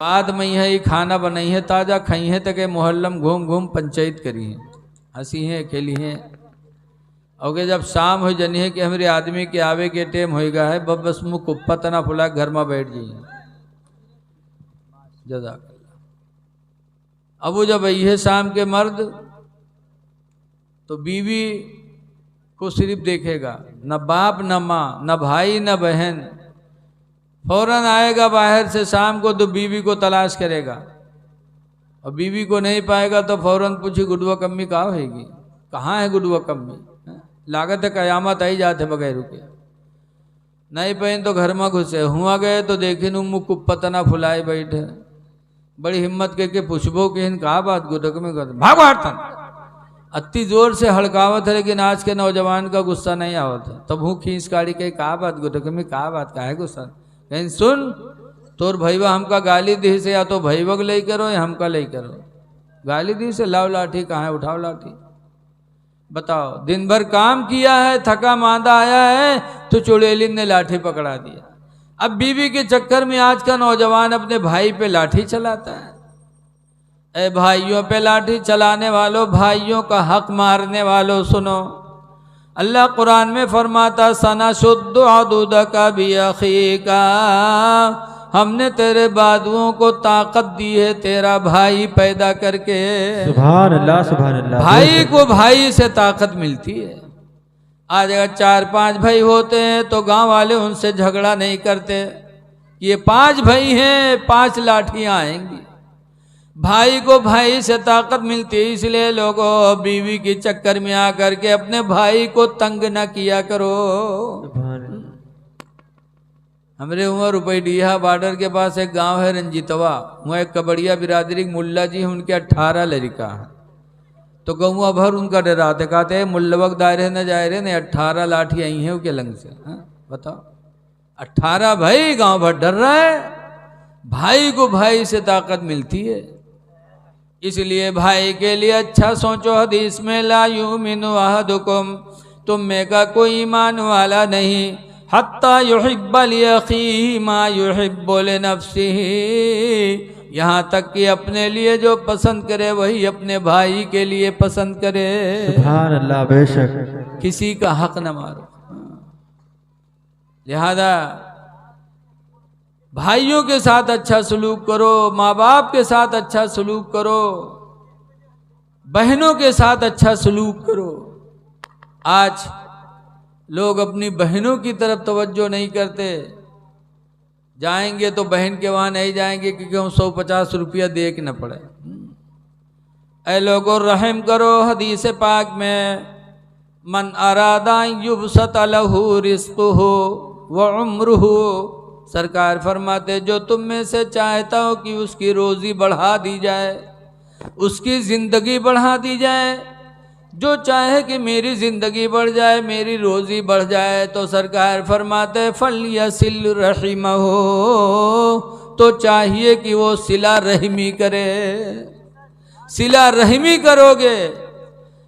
बाद में ही खाना बनाई है ताज़ा खाई है तक मोहल्लम घूम घूम पंचायत करी है, हंसी है खेली है। और जब शाम हो जनी है कि हमारे आदमी के आवे के टेम होएगा है, बस मुँह कुप्पा तना फुला घर में बैठ जाइए। जज़ाकल्लाह। अब वो जब ये शाम के मर्द तो बीवी को सिर्फ देखेगा, न बाप न माँ न भाई न बहन, फौरन आएगा बाहर से शाम को तो बीवी को तलाश करेगा, और बीवी को नहीं पाएगा तो फौरन पूछी गुडुआ कम्मी कहाँ होगी, कहाँ है गुडुआ कम्मी, लागत है कयामत आई जाते बगैर रुके। नहीं पहन तो घर में घुसे हुआ गए तो देखे नु मुँह कुप्पतना फुलाए बैठे, बड़ी हिम्मत के पूछबो कि इन कहा बात गुडक में कर भागो हटन, अति जोर से हड़कावत है लेकिन आज के नौजवान का गुस्सा नहीं आवत है। तब हूँ खींच काड़ी के कहा बात गुडक में कहा बात का है गुस्सा, कहीं सुन तोर भैया हमका गाली दी से, या तो भैया ले करो या हमका ले करो, गाली दी से लाओ लाठी, कहाँ है उठाओ लाठी। बताओ दिन भर काम किया है, थका मांदा आया है तो चुड़ैलिन ने लाठी पकड़ा दिया। अब बीवी के चक्कर में आज का नौजवान अपने भाई पे लाठी चलाता है। ए भाइयों पे लाठी चलाने वालों, भाइयों का हक मारने वालों सुनो, अल्लाह कुरान में फरमाता सना शुद्ध अदूद का भी अखीका, हमने तेरे बाजुओं को ताकत दी है तेरा भाई पैदा करके। सुभान अल्लाह सुभान अल्लाह। भाई को भाई से ताकत मिलती है। आज अगर 4-5 भाई होते हैं तो गांव वाले उनसे झगड़ा नहीं करते, ये 5 भाई हैं 5 लाठियां आएंगी। भाई को भाई से ताकत मिलती है, इसलिए लोगों बीवी के चक्कर में आकर के अपने भाई को तंग न किया करो। हमारे वहाँ रुपईडीहा बॉर्डर के पास एक गांव है रंजीतवा, वहाँ एक कबड़िया बिरादरी मुल्ला जी हैं, उनके 18 लड़का हैं। तो गौवा भर उनका डराते, कहते हैं मुल्लवक दायरे न जाए रहे ने 18 लाठी आई हैं उसके लंग से। बताओ 18 भाई गांव भर डर रहा है। भाई को भाई से ताकत मिलती है, इसलिए भाई के लिए अच्छा सोचो। हदीस में ला युमिनु अहदुकुम, तुम में का कोई ईमान वाला नहीं, हत्ता युहिब्बा लिअखीही मा युहिब्बु लिनफ्सिही, यहाँ तक कि अपने लिए जो पसंद करे वही अपने भाई के लिए पसंद करे। सुभान अल्लाह। बेशक किसी का हक न मारो। लिहाजा भाइयों के साथ अच्छा सलूक करो, माँ बाप के साथ अच्छा सलूक करो, बहनों के साथ अच्छा सलूक करो। आज लोग अपनी बहनों की तरफ तवज्जो नहीं करते, जाएंगे तो बहन के वहाँ नहीं जाएंगे क्योंकि हम 150 रुपया दे के न पड़े। ऐ लोगों रहम करो, हदीस पाक में मन अरादा युबसत लहू रिज़्क़ुहु व उम्रुहु, सरकार फरमाते जो तुम में से चाहता हो कि उसकी रोज़ी बढ़ा दी जाए, उसकी ज़िंदगी बढ़ा दी जाए, जो चाहे कि मेरी ज़िंदगी बढ़ जाए, मेरी रोज़ी बढ़ जाए, तो सरकार फरमाते फल्यसिल रहिमहु, तो चाहिए कि वो सिला रहमी करे। सिला रहमी करोगे,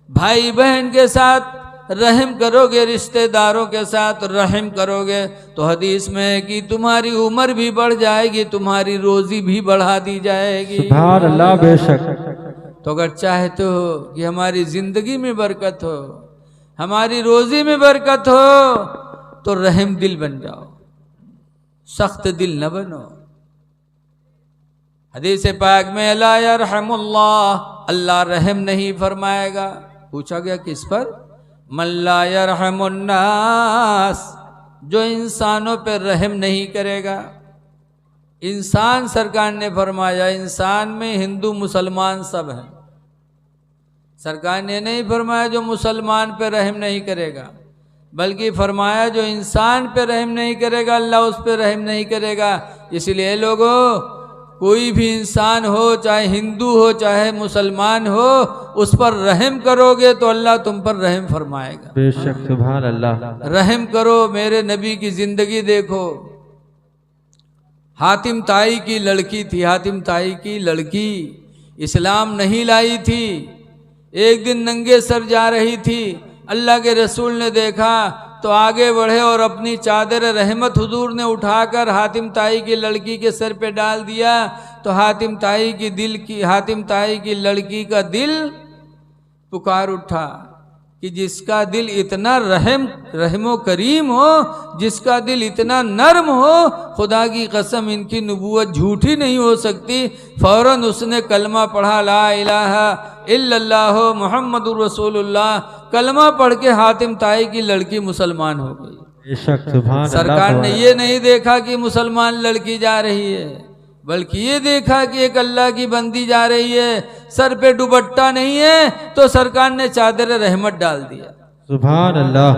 भाई बहन के साथ रहम करोगे, रिश्तेदारों के साथ रहम करोगे, तो हदीस में है कि तुम्हारी उम्र भी बढ़ जाएगी, तुम्हारी रोज़ी भी बढ़ा दी जाएगी। सुभान अल्लाह। बेशक। तो अगर चाहते हो कि हमारी ज़िंदगी में बरकत हो, हमारी रोज़ी में बरकत हो, तो रहम दिल बन जाओ, सख्त दिल न बनो। हदीस पाक में ला यरहमुल्लाह, अल्लाह रहम नहीं फरमाएगा। पूछा गया किस पर? मन ला यरहमुन्नास, जो इंसानों पर रहम नहीं करेगा। इंसान, सरकार ने फरमाया इंसान में हिंदू मुसलमान सब हैं। सरकार ने नहीं फरमाया जो मुसलमान पे रहम नहीं करेगा, बल्कि फरमाया जो इंसान पे रहम नहीं करेगा अल्लाह उस पे रहम नहीं करेगा। इसलिए लोगों, कोई भी इंसान हो, चाहे हिंदू हो चाहे मुसलमान हो, उस पर रहम करोगे तो अल्लाह तुम पर रहम फरमाएगा। बेशक। सुभान अल्लाह। रहम करो। मेरे नबी की जिंदगी देखो, हातिम ताई की लड़की थी। हातिम ताई की लड़की इस्लाम नहीं लाई थी, एक दिन नंगे सर जा रही थी। अल्लाह के रसूल ने देखा तो आगे बढ़े और अपनी चादर रहमत हुजूर ने उठाकर हातिम ताई की लड़की के सर पे डाल दिया। तो हातिम ताई की लड़की का दिल पुकार उठा कि जिसका दिल इतना रहमो करीम हो, जिसका दिल इतना नर्म हो, खुदा की कसम इनकी नबूवत झूठी नहीं हो सकती। फौरन उसने कलमा पढ़ा, ला इलाहा इल्लल्लाह मुहम्मदुर रसूलुल्लाह। कलमा पढ़ के हातिम ताई की लड़की मुसलमान हो गई। सरकार ने ये नहीं देखा कि मुसलमान लड़की जा रही है, बल्कि ये देखा कि एक अल्लाह की बंदी जा रही है, सर पे दुपट्टा नहीं है, तो सरकार ने चादर रहमत डाल दिया। सुभान अल्लाह।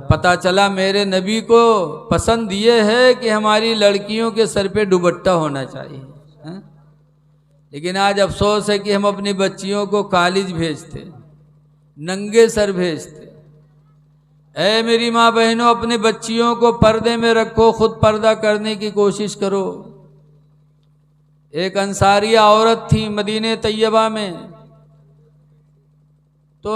पता चला मेरे नबी को पसंद ये है कि हमारी लड़कियों के सर पे दुपट्टा होना चाहिए, है? लेकिन आज अफसोस है कि हम अपनी बच्चियों को कॉलेज भेजते, नंगे सर भेजते। ऐ मेरी माँ बहनों, अपनी बच्चियों को पर्दे में रखो, खुद पर्दा करने की कोशिश करो। एक अंसारिया औरत थी मदीने तैयबा में, तो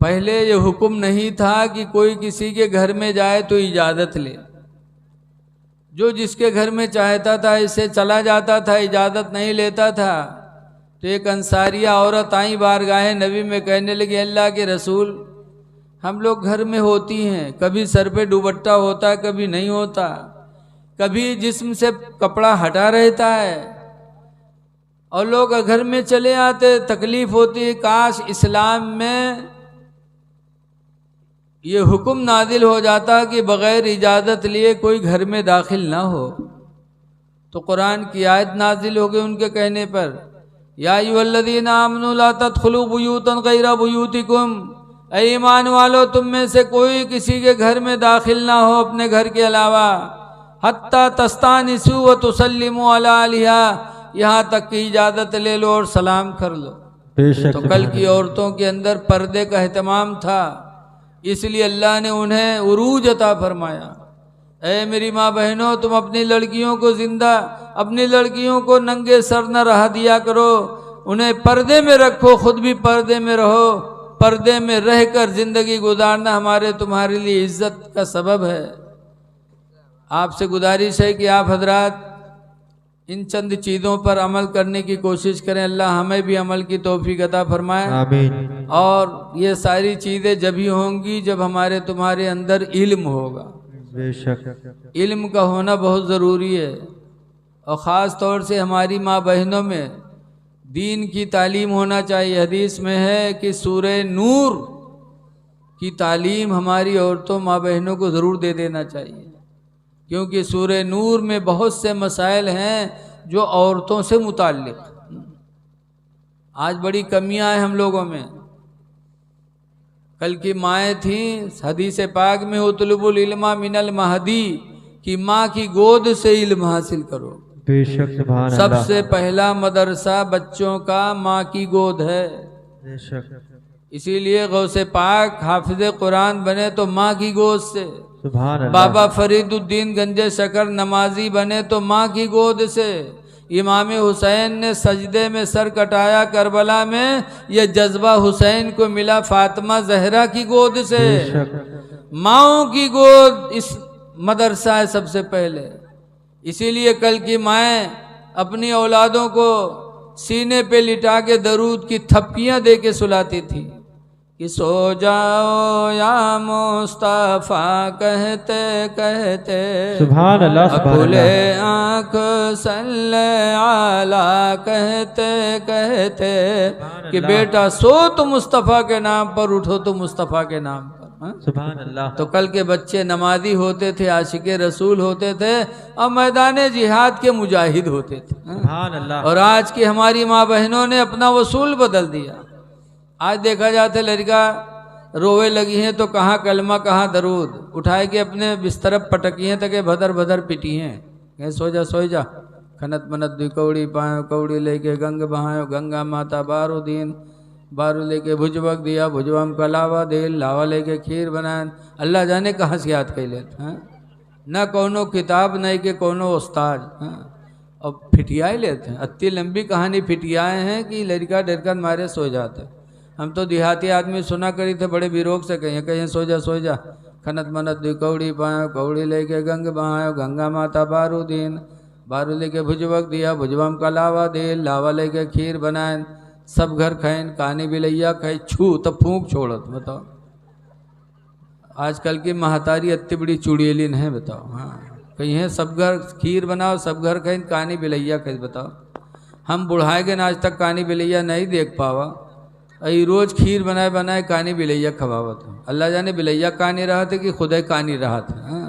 पहले ये हुक्म नहीं था कि कोई किसी के घर में जाए तो इजाज़त ले, जो जिसके घर में चाहता था इससे चला जाता था, इजाज़त नहीं लेता था। तो एक अंसारिया औरत आई बारगाहे नबी में, कहने लगी अल्लाह के रसूल, हम लोग घर में होती हैं, कभी सर पे दुपट्टा होता है, कभी नहीं होता, कभी जिस्म से कपड़ा हटा रहता है, और लोग घर में चले आते, तकलीफ होती है। काश इस्लाम में ये हुक्म नाजिल हो जाता कि बग़ैर इजाज़त लिए कोई घर में दाखिल ना हो। तो कुरान की आयत नाजिल हो गई उनके कहने पर, या अय्युहल्लज़ीना आमनू ला तदखुलू बुयूतन गैरा बुयूतिकुम, ऐ ईमान वालो तुम में से कोई किसी के घर में दाखिल ना हो अपने घर के अलावा, हत्ता तस्तानिसू व तुसल्लिमू अला अलिहा, यहाँ तक कि इजाज़त ले लो और सलाम कर लो। तो कल की औरतों के अंदर पर्दे का एहतमाम था, इसलिए अल्लाह ने उन्हें उरूज अता फरमाया। ऐ मेरी माँ बहनों, तुम अपनी लड़कियों को अपनी लड़कियों को नंगे सर न रहा दिया करो, उन्हें पर्दे में रखो, खुद भी पर्दे में रहो। पर्दे में रहकर जिंदगी गुजारना हमारे तुम्हारे लिए इज्जत का सबब है। आपसे गुजारिश है कि आप हजरात इन चंद चीज़ों पर अमल करने की कोशिश करें। अल्लाह हमें भी अमल की तौफीक अता फरमाए। आमीन। और ये सारी चीज़ें जब ही होंगी जब हमारे तुम्हारे अंदर इल्म होगा। बेशक इल्म का होना बहुत ज़रूरी है, और ख़ास तौर से हमारी माँ बहनों में दीन की तालीम होना चाहिए। हदीस में है कि सूरह नूर की तालीम हमारी औरतों माँ बहनों को ज़रूर दे देना चाहिए, क्योंकि सूरह नूर में बहुत से मसाइल हैं जो औरतों से मुताल्लिक़। आज बड़ी कमियां हैं हम लोगों में। कल की माएँ थीं, हदीस पाक में उतलुबुल इल्मा मिनल महदी, कि माँ की गोद से इल्म हासिल करो। बेशक सुभान अल्लाह। सबसे पहला मदरसा बच्चों का माँ की गोद है। बेशक इसीलिए गौसे पाक हाफिज़ कुरान बने तो माँ की गोद से, सुभान अल्लाह। बाबा फरीदुद्दीन गंजे शकर नमाजी बने तो माँ की गोद से, इमाम हुसैन ने सजदे में सर कटाया करबला में, यह जज्बा हुसैन को मिला फातिमा जहरा की गोद से। माँओं की गोद इस मदरसा है सबसे पहले। इसीलिए कल की माएँ अपनी औलादों को सीने पे लिटा के दरूद की थपकियाँ दे के सुलाती थी कि सो जाओ या मुस्तफा कहते कहते, सुभान अल्लाह सुभान खुले अल्लाह। आँख सल्ले आला कहते कहते, कि बेटा सो तो मुस्तफ़ा के नाम पर, उठो तो मुस्तफ़ा के नाम पर। सुभान अल्लाह। तो कल के बच्चे नमाजी होते थे, आशिके रसूल होते थे, और मैदान जिहाद के मुजाहिद होते थे। सुभान अल्लाह। और आज की हमारी माँ बहनों ने अपना वसूल बदल दिया। आज देखा जाता है लड़का रोवे लगी हैं तो कहाँ कलमा कहाँ दरूद, उठाए के अपने बिस्तर पटकी हैं तक भदर भदर पिटी हैं, कहीं सो जा खनत मनत दुई कौड़ी पायो, कौड़ी लेके गंग बहायो, गंगा माता बारो दीन, बारू लेके भुजबक दिया, भुजवा में कलावा दे, लावा लेके खीर बनाए। अल्लाह जाने कहाँ से याद कर लेते हैं, न कोनो किताब नहीं के कोनो उस्ताद, और फिटियाए लेते हैं। इतनी लंबी कहानी फिटियाए हैं कि लड़का डरकर मारे सो जाते। हम तो देहाती आदमी सुना करी थे, बड़े बिरोग से कहीं सो जा खनत मनत दुई कौड़ी पायो, कौड़ी लेके गंग बहायो, गंगा माता बारू दीन, बारू लेके भुजवक दिया, भुजवा में का लावा दे, लावा लेके खीर बनाए, सब घर खाइन, कहानी बिलैया खाई, छू तब फूंक छोड़त। बताओ आजकल की महतारी अत्ती बड़ी चुड़ैलिन है। बताओ हाँ, कहीं है सब घर खीर बनाओ, सब घर खाइन, कहानी बिलैया खाई। बताओ हम बुढ़ाए के आज तक कहानी बिलैया नहीं देख पावा, अई रोज खीर बनाए बनाए कहानी बिलैया खवावत। अल्लाह जाने बिलैया कहानी रहा थे कि खुदा कहानी रहा था। हाँ।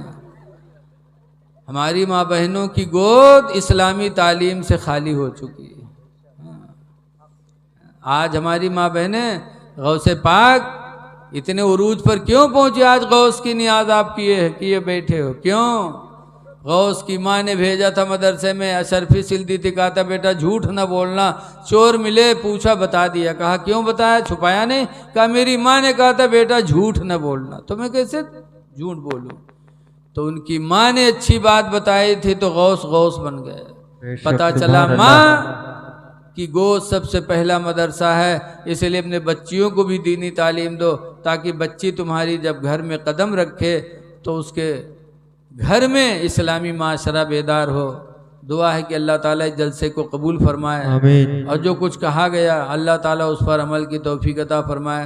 हमारी माँ बहनों की गोद इस्लामी तालीम से खाली हो चुकी है। आज हमारी माँ बहनें गौसे पाक इतने उरूज पर क्यों पहुंचे? आज गौस की नियाज आप किए बैठे हो क्यों? गौस की माँ ने भेजा था मदरसे में, अशरफी सिल्दी थी, कहा था बेटा झूठ न बोलना। चोर मिले, पूछा, बता दिया। कहा क्यों बताया? छुपाया नहीं। कहा मेरी माँ ने कहा था बेटा झूठ न बोलना। तो मैं कैसे झूठ बोलूं? तो उनकी माँ ने अच्छी बात बताई थी तो गौस गौस बन गए। पता चला माँ कि गोद सबसे पहला मदरसा है, इसलिए अपने बच्चियों को भी दीनी तालीम दो, ताकि बच्ची तुम्हारी जब घर में कदम रखे तो उसके घर में इस्लामी माशरा बेदार हो। दुआ है कि अल्लाह ताला इस जलसे को कबूल फरमाए, आमीन। और जो कुछ कहा गया अल्लाह ताला उस पर अमल की तौफीक अता फरमाए।